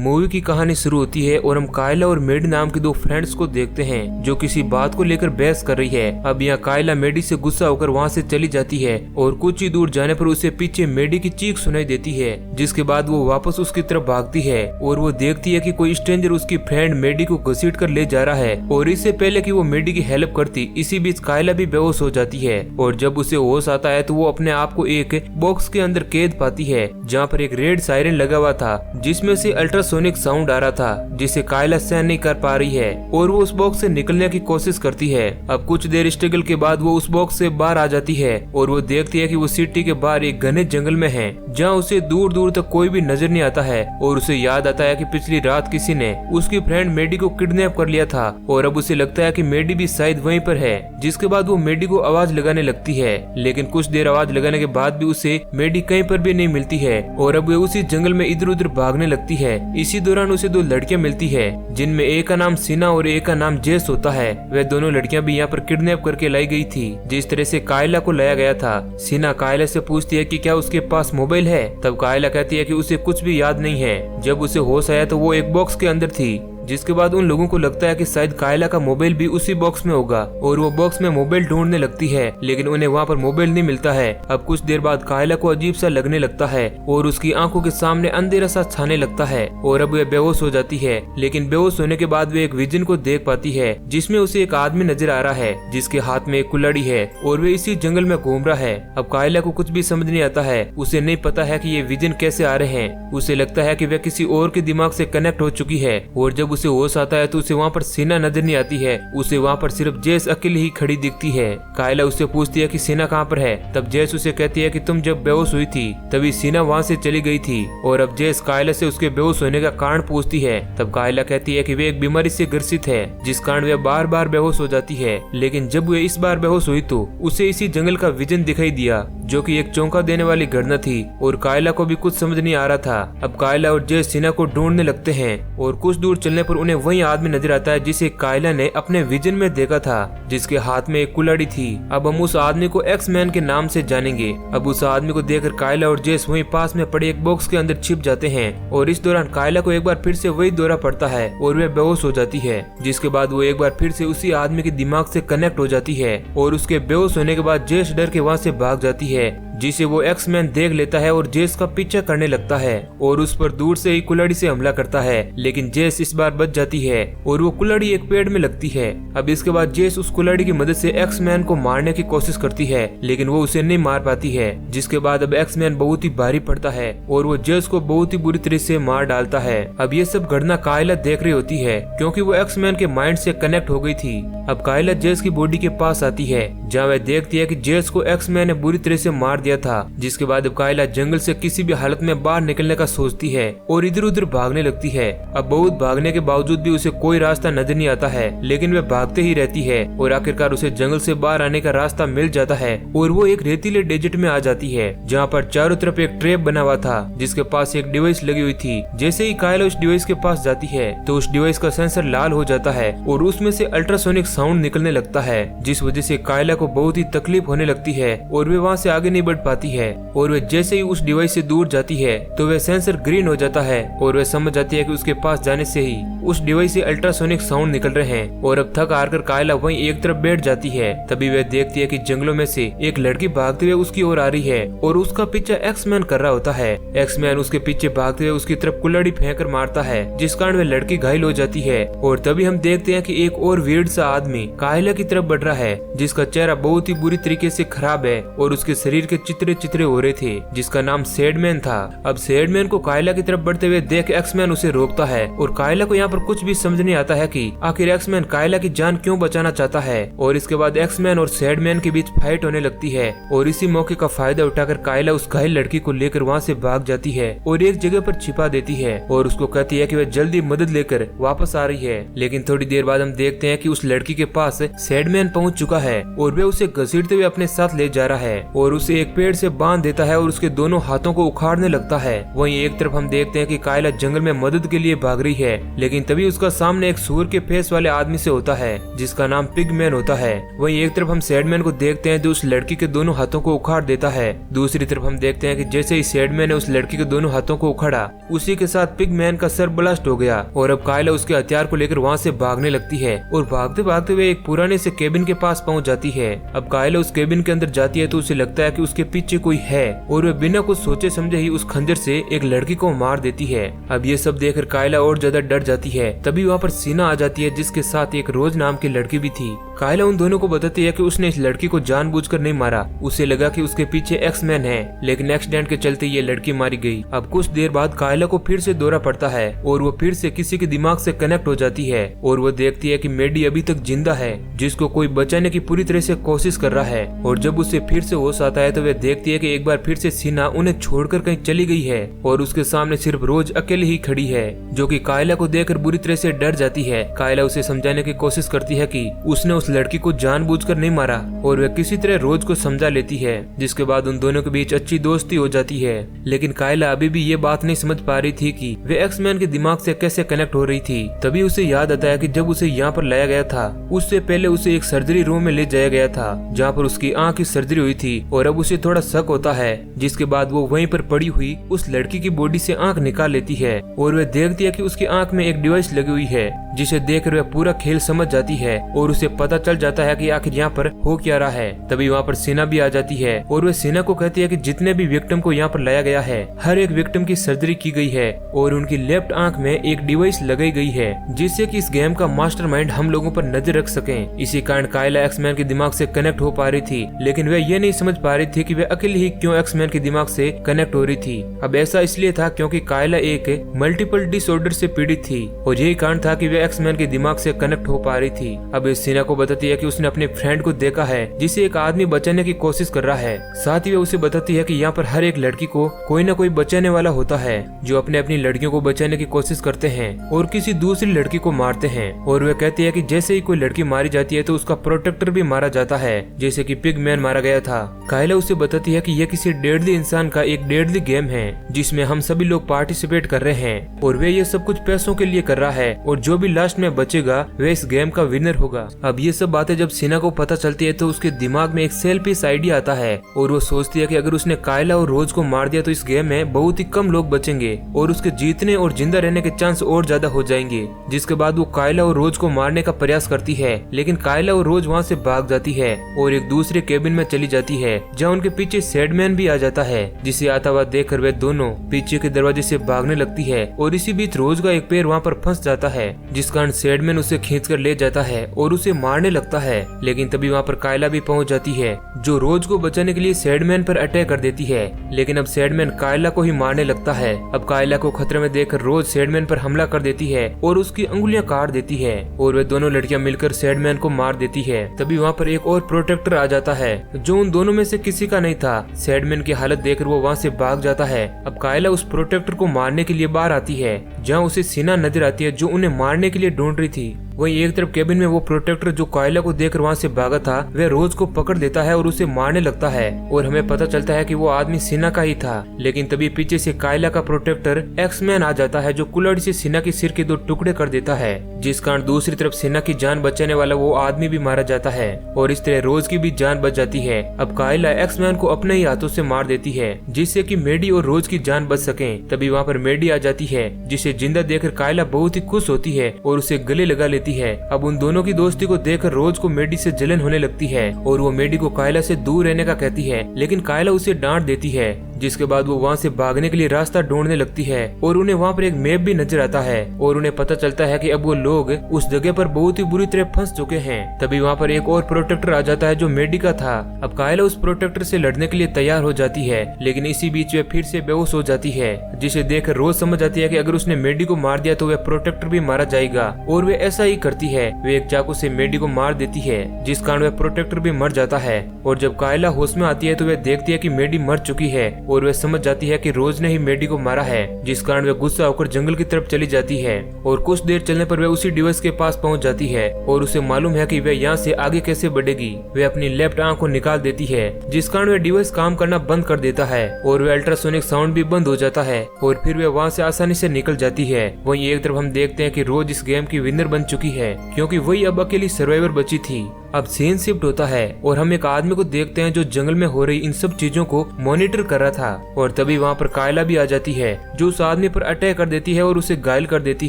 Movie की कहानी शुरू होती है और हम कायला और मेडी नाम के दो फ्रेंड्स को देखते हैं जो किसी बात को लेकर बहस कर रही है। अब यहाँ कायला मेडी से गुस्सा होकर वहाँ से चली जाती है और कुछ ही दूर जाने पर उसे पीछे मेडी की चीख सुनाई देती है, जिसके बाद वो वापस उसकी तरफ भागती है और वो देखती है कि कोई स्ट्रेंजर उसकी फ्रेंड मेडी को घसीट कर ले जा रहा है। और इससे पहले कि वो मेडी की हेल्प करती, इसी बीच कायला भी बेहोश हो जाती है और जब उसे होश आता है तो वो अपने आप को एक बॉक्स के अंदर कैद पाती है जहाँ पर एक रेड सायरन लगा हुआ था जिसमें से अल्ट्रासोनिक साउंड आ रहा था जिसे कायला सहन नहीं कर पा रही है और वो उस बॉक्स से निकलने की कोशिश करती है। अब कुछ देर स्ट्रगल के बाद वो उस बॉक्स से बाहर आ जाती है और वो देखती है कि वो सिटी के बाहर एक घने जंगल में है जहाँ उसे दूर दूर तक कोई भी नजर नहीं आता है। और उसे याद आता है कि पिछली रात किसी ने उसकी फ्रेंड मेडी को किडनैप कर लिया था और अब उसे लगता है कि मेडी भी शायद वहीं पर है। जिसके बाद वो मेडी को आवाज लगाने लगती है, लेकिन कुछ देर आवाज लगाने के बाद भी उसे मेडी कहीं पर भी नहीं मिलती है और अब वो उसी जंगल में इधर उधर भागने लगती है। इसी दौरान उसे दो लड़कियां मिलती है जिनमें एक का नाम सीना और एक का नाम जेस होता है। वह दोनों लड़कियां भी यहाँ पर किडनैप करके लाई गई थी जिस तरह से कायला को लाया गया था। सीना कायला से पूछती है कि क्या उसके पास मोबाइल है, तब कायला कहती है कि उसे कुछ भी याद नहीं है। जब उसे होश आया तो वो एक बॉक्स के अंदर थी, जिसके बाद उन लोगों को लगता है कि शायद कायला का मोबाइल भी उसी बॉक्स में होगा और वो बॉक्स में मोबाइल ढूंढने लगती है, लेकिन उन्हें वहाँ पर मोबाइल नहीं मिलता है। अब कुछ देर बाद कायला को अजीब सा लगने लगता है और उसकी आंखों के सामने अंधेरा सा छाने लगता है और अब वह बेहोश हो जाती है। लेकिन बेहोश होने के बाद वे एक विजन को देख पाती है जिसमें उसे एक आदमी नजर आ रहा है जिसके हाथ में एक कुल्हाड़ी है और वे इसी जंगल में घूम रहा है। अब कायला को कुछ भी समझ नहीं आता है, उसे नहीं पता है कि ये विजन कैसे आ रहे हैं। उसे लगता है कि वह किसी और के दिमाग से कनेक्ट हो चुकी है और जब उसे होश आता है तो उसे वहाँ पर सीना नजर नहीं आती है, उसे वहाँ पर सिर्फ जेस अकेली ही खड़ी दिखती है। कायला उससे पूछती है कि सीना कहाँ पर है, तब जेस उसे कहती है कि तुम जब बेहोश हुई थी तभी सीना वहाँ से चली गई थी। और अब जेस कायला से उसके बेहोश होने का कारण पूछती है, तब कायला कहती है कि वे एक बीमारी से ग्रसित है जिस कारण वे बार बार बेहोश हो जाती है। लेकिन जब वे इस बार बेहोश हुई तो उसे इसी जंगल का विजन दिखाई दिया जो कि एक चौंका देने वाली घटना थी और कायला को भी कुछ समझ नहीं आ रहा था। अब कायला और जेस सीना को ढूंढने लगते हैं और कुछ दूर चलने पर उन्हें वही आदमी नजर आता है जिसे कायला ने अपने विजन में देखा था, जिसके हाथ में एक कुल्हाड़ी थी। अब हम उस आदमी को एक्स मैन के नाम से जानेंगे। अब उस आदमी को देखकर कायला और जेस वहीं पास में पड़े एक बॉक्स के अंदर छिप जाते हैं और इस दौरान कायला को एक बार फिर से वही दौरा पड़ता है और वह बेहोश हो जाती है, जिसके बाद वो एक बार फिर से उसी आदमी के दिमाग से कनेक्ट हो जाती है और उसके बेहोश होने के बाद जेस डर के वहाँ से भाग जाती है, जिसे वो एक्स मैन देख लेता है और जेस का पीछा करने लगता है और उस पर दूर से ही कुल्हाड़ी से हमला करता है। लेकिन जेस इस बार बच जाती है और वो कुल्हाड़ी एक पेड़ में लगती है। अब इसके बाद जेस उस कुल्हाड़ी की मदद से एक्स मैन को मारने की कोशिश करती है, लेकिन वो उसे नहीं मार पाती है, जिसके बाद अब एक्स मैन बहुत ही भारी पड़ता है और वो जेस को बहुत ही बुरी तरह से मार डालता है। अब ये सब घटना कायला देख रही होती है क्योंकि वो एक्स मैन के माइंड से कनेक्ट हो गई थी। अब कायला जेस की बॉडी के पास आती है जहाँ वह देखती है कि जेस को एक्स मैन ने बुरी तरह से मार दिया था, जिसके बाद अब कायला जंगल से किसी भी हालत में बाहर निकलने का सोचती है और इधर उधर भागने लगती है। अब बहुत भागने के बावजूद भी उसे कोई रास्ता नजर नहीं आता है, लेकिन वह भागते ही रहती है और आखिरकार उसे जंगल से बाहर आने का रास्ता मिल जाता है और वो एक रेतीले डेजर्ट में आ जाती है जहाँ पर चारों तरफ एक ट्रैप बना हुआ था जिसके पास एक डिवाइस लगी हुई थी। जैसे ही कायला उस डिवाइस के पास जाती है तो उस डिवाइस का सेंसर लाल हो जाता है और उसमें से अल्ट्रासोनिक साउंड निकलने लगता है, जिस वजह से कायला को बहुत ही तकलीफ होने लगती है और वे वहाँ से आगे नहीं बढ़ पाती है। और वह जैसे ही उस डिवाइस से दूर जाती है तो वह सेंसर ग्रीन हो जाता है और वह समझ जाती है कि उसके पास जाने से ही उस डिवाइस से अल्ट्रासोनिक साउंड निकल रहे हैं। और अब थक हार कर कायला वहीं एक तरफ बैठ जाती है। तभी वह देखती है कि जंगलों में से एक लड़की भागते हुए उसकी ओर आ रही है और उसका पीछा एक्स मैन कर रहा होता है। एक्स मैन उसके पीछे भागते हुए उसकी तरफ कुल्हाड़ी फेंक कर मारता है, जिस कारण वह लड़की घायल हो जाती है। और तभी हम देखते हैं कि एक और वियर्ड सा आदमी कायला की तरफ बढ़ रहा है, जिसका चेहरा बहुत ही बुरी तरीके से खराब है और उसके शरीर के चित्रे चित्रे हो रहे थे, जिसका नाम सैडमैन था। अब सैडमैन को कायला की तरफ बढ़ते हुए देख एक्समैन उसे रोकता है और कायला को यहाँ पर कुछ भी समझ नहीं आता है कि आखिर एक्समैन कायला की जान क्यों बचाना चाहता है। और इसके बाद एक्समैन और सैडमैन के बीच फाइट होने लगती है और इसी मौके का फायदा उठाकर कायला उस घायल लड़की को लेकर वहाँ से भाग जाती है और एक जगह पर छिपा देती है और उसको कहती है कि वह जल्दी मदद लेकर वापस आ रही है। लेकिन थोड़ी देर बाद हम देखते हैं कि उस लड़की के पास सैडमैन पहुँच चुका है और वह उसे घसीटते हुए अपने साथ ले जा रहा है और उसे एक पेड़ से बांध देता है और उसके दोनों हाथों को उखाड़ने लगता है। वहीं एक तरफ हम देखते हैं कि कायला जंगल में मदद के लिए भाग रही है, लेकिन तभी उसका सामने एक सूअर के फेस वाले आदमी से होता है जिसका नाम पिगमैन होता है। वहीं एक तरफ हम सैडमैन को देखते हैं जो उस लड़की के दोनों हाथों को उखाड़ देता है। दूसरी तरफ हम देखते हैं कि जैसे ही सैडमैन ने उस लड़की के दोनों हाथों को उखाड़ा, उसी के साथ पिगमैन का सर ब्लास्ट हो गया और अब कायला उसके हथियार को लेकर वहाँ से भागने लगती है और भागते भागते हुए एक पुराने से केबिन के पास पहुँच जाती है। अब कायला उस केबिन के अंदर जाती है तो उसे लगता है कि उसके पीछे कोई है और वह बिना कुछ सोचे समझे ही उस खंजर से एक लड़की को मार देती है। अब ये सब देखकर कायला और ज्यादा डर जाती है। तभी वहाँ पर सीना आ जाती है जिसके साथ एक रोज नाम की लड़की भी थी। कायला उन दोनों को बताती है कि उसने इस लड़की को जानबूझकर नहीं मारा, उसे लगा कि उसके पीछे एक्समैन है, लेकिन एक्सीडेंट के चलते ये लड़की मारी गई। अब कुछ देर बाद कायला को फिर से दौरा पड़ता है और वो फिर से किसी के दिमाग से कनेक्ट हो जाती है और वो देखती है कि मेडी अभी तक जिंदा है जिसको कोई बचाने की पूरी तरह से कोशिश कर रहा है। और जब उसे फिर से होश आता है तो वह देखती है कि एक बार फिर से सीना उन्हें छोड़कर कहीं चली गई है और उसके सामने सिर्फ रोज अकेले ही खड़ी है, जो कि कायला को देखकर बुरी तरह से डर जाती है। कायला उसे समझाने की कोशिश करती है कि उसने उस लड़की को जानबूझकर नहीं मारा और वह किसी तरह रोज को समझा लेती है, जिसके बाद उन दोनों के बीच अच्छी दोस्ती हो जाती है। लेकिन कायला अभी भी ये बात नहीं समझ पा रही थी कि वे एक्समैन के दिमाग से कैसे कनेक्ट हो रही थी। तभी उसे याद आता है कि जब उसे यहाँ पर लाया गया था उससे पहले उसे एक सर्जरी रूम में ले जाया गया था जहाँ पर उसकी आंख की सर्जरी हुई थी और अब उसे थोड़ा शक होता है, जिसके बाद वो वहीं पर पड़ी हुई उस लड़की की बॉडी से आंख निकाल लेती है और वह देखती है कि उसकी आंख में एक डिवाइस लगी हुई है, जिसे देखकर वह पूरा खेल समझ जाती है और उसे पता चल जाता है कि आखिर यहाँ पर हो क्या रहा है। तभी वहाँ पर सीना भी आ जाती है और वह सीना को कहती है कि जितने भी विक्टिम को यहाँ पर लाया गया है हर एक विक्टिम की सर्जरी की गई है और उनकी लेफ्ट आंख में एक डिवाइस लगाई गई है जिससे कि इस गेम का मास्टरमाइंड हम लोगों पर नजर रख सकें। इसी कारण कायला एक्समैन के दिमाग से कनेक्ट हो पा रही थी, लेकिन वह ये नहीं समझ पा रही थी कि वह अकेले ही क्यों एक्समैन के दिमाग से कनेक्ट हो रही थी। अब ऐसा इसलिए था क्योंकि कायला एक मल्टीपल डिसऑर्डर से पीड़ित थी और यही कारण था कि वह एक्समैन के दिमाग से कनेक्ट हो पा रही थी। अब इस सीना को बताती है कि उसने अपने फ्रेंड को देखा है जिसे एक आदमी बचाने की कोशिश कर रहा है। साथ ही वह उसे बताती है कि यहाँ पर हर एक लड़की को कोई न कोई बचाने वाला होता है जो अपने अपनी लड़कियों को बचाने की कोशिश करते हैं और किसी दूसरी लड़की को मारते हैं। और वह कहती है कि जैसे ही कोई लड़की मारी जाती है तो उसका प्रोटेक्टर भी मारा जाता है, जैसे कि पिगमैन मारा गया था। कायला उसे बताती है कि यह किसी डेडली इंसान का एक डेडली गेम है जिसमें हम सभी लोग पार्टिसिपेट कर रहे हैं और वे ये सब कुछ पैसों के लिए कर रहा है और जो भी लास्ट में बचेगा वह इस गेम का विनर होगा। अब ये सब बातें जब सीना को पता चलती है तो उसके दिमाग में एक सेल्फिश आइडिया आता है और वो सोचती है कि अगर उसने कायला और रोज को मार दिया तो इस गेम में बहुत ही कम लोग बचेंगे और उसके जीतने और जिंदा रहने के चांस और ज्यादा हो जाएंगे। जिसके बाद वो कायला और रोज को मारने का प्रयास करती है, लेकिन कायला और रोज वहाँ से भाग जाती है और एक दूसरे केबिन में चली जाती है जहाँ उनके पीछे सैडमैन भी आ जाता है, जिसे आता हुआ देखकर वे दोनों पीछे के दरवाजे से भागने लगती है और इसी बीच रोज का एक पैर वहाँ पर फंस जाता है, जिस कारण सैडमैन उसे खींचकर ले जाता है और उसे मारने लगता है। लेकिन तभी वहाँ पर कायला भी पहुँच जाती है जो रोज को बचाने के लिए सैडमैन पर अटैक कर देती है, लेकिन अब सैडमैन कायला को ही मारने लगता है। अब कायला को खतरे में देखकर रोज सैडमैन पर हमला कर देती है और उसकी अंगुलियां काट देती है और वे दोनों लड़कियां मिलकर सैडमैन को मार देती है। तभी वहाँ पर एक और प्रोटेक्टर आ जाता है जो उन दोनों में से किसी का नहीं था। सैडमैन की हालत देखकर वो वहाँ से भाग जाता है। अब कायला उस प्रोटेक्टर को मारने के लिए बाहर आती है जहाँ उसे सीना नजर आती है जो उन्हें मारने के लिए ढूंढ रही थी। वहीं एक तरफ केबिन में वो प्रोटेक्टर जो कायला को देखकर वहाँ से भागा था वह रोज को पकड़ लेता है और उसे मारने लगता है और हमें पता चलता है कि वो आदमी सीना का ही था। लेकिन तभी पीछे से कायला का प्रोटेक्टर एक्समैन आ जाता है जो कुल्हाड़ी से सीना की सिर के 2 टुकड़े कर देता है, जिस कारण दूसरी तरफ सीना की जान बचाने वाला वो आदमी भी मारा जाता है और इस तरह रोज की भी जान बच जाती है। अब कायला एक्समैन को अपने ही हाथों से मार देती है जिससे कि मेडी और रोज की जान बच सके। तभी वहाँ पर मेडी आ जाती है जिसे जिंदा देखकर कायला बहुत ही खुश होती है और उसे गले लगा लेती है। अब उन दोनों की दोस्ती को देखकर रोज को मेडी से जलन होने लगती है और वो मेडी को कायला से दूर रहने का कहती है, लेकिन कायला उसे डांट देती है। जिसके बाद वो वहाँ से भागने के लिए रास्ता ढूंढने लगती है और उन्हें वहाँ पर एक मैप भी नजर आता है और उन्हें पता चलता है कि अब वो लोग उस जगह पर बहुत ही बुरी तरह फंस चुके हैं। तभी वहाँ पर एक और प्रोटेक्टर आ जाता है जो मेडी का था। अब कायला उस प्रोटेक्टर से लड़ने के लिए तैयार हो जाती है, लेकिन इसी बीच वे फिर से बेहोश हो जाती है, जिसे देखकर रोज समझ आती है कि अगर उसने मेडी को मार दिया तो वह प्रोटेक्टर भी मारा जाएगा और वे ऐसा ही करती है। वे एक चाकू से मेडी को मार देती है जिस कारण वह प्रोटेक्टर भी मर जाता है और जब कायला होश में आती है तो वह देखती है कि मेडी मर चुकी है और वह समझ जाती है कि रोज ने ही मेडी को मारा है, जिस कारण वह गुस्सा होकर जंगल की तरफ चली जाती है। और कुछ देर चलने पर वह उसी डिवाइस के पास पहुंच जाती है और उसे मालूम है कि वह यहाँ से आगे कैसे बढ़ेगी। वह अपनी लेफ्ट आंख को निकाल देती है, जिस कारण वह डिवाइस काम करना बंद कर देता है और वह अल्ट्रासोनिक साउंड भी बंद हो जाता है और फिर वह वहाँ से आसानी से निकल जाती है। वहीं एक तरफ हम देखते हैं कि रोज इस गेम की विनर बन चुकी है, क्योंकि वही अब अकेली सर्वाइवर बची थी। अब सीन शिफ्ट होता है और हम एक आदमी को देखते हैं जो जंगल में हो रही इन सब चीजों को मॉनिटर कर रहा था। और तभी वहाँ पर कायला भी आ जाती है, जो उस आदमी पर अटैक कर देती है और उसे घायल कर देती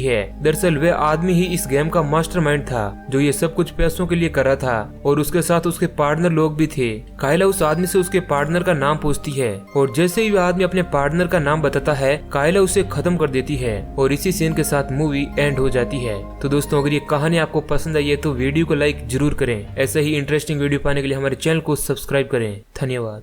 है। दरअसल वह आदमी ही इस गेम का मास्टरमाइंड था, जो ये सब कुछ पैसों के लिए कर रहा था, और उसके साथ उसके पार्टनर लोग भी थे। कायला उस आदमी से उसके पार्टनर का नाम पूछती है और जैसे ही वह आदमी अपने पार्टनर का नाम बताता है, कायला उसे खत्म कर देती है और इसी सीन के साथ मूवी एंड हो जाती है। तो दोस्तों, अगर ये कहानी आपको पसंद आई है तो वीडियो को लाइक जरूर करें। ऐसे ही इंटरेस्टिंग वीडियो पाने के लिए हमारे चैनल को सब्सक्राइब करें। धन्यवाद।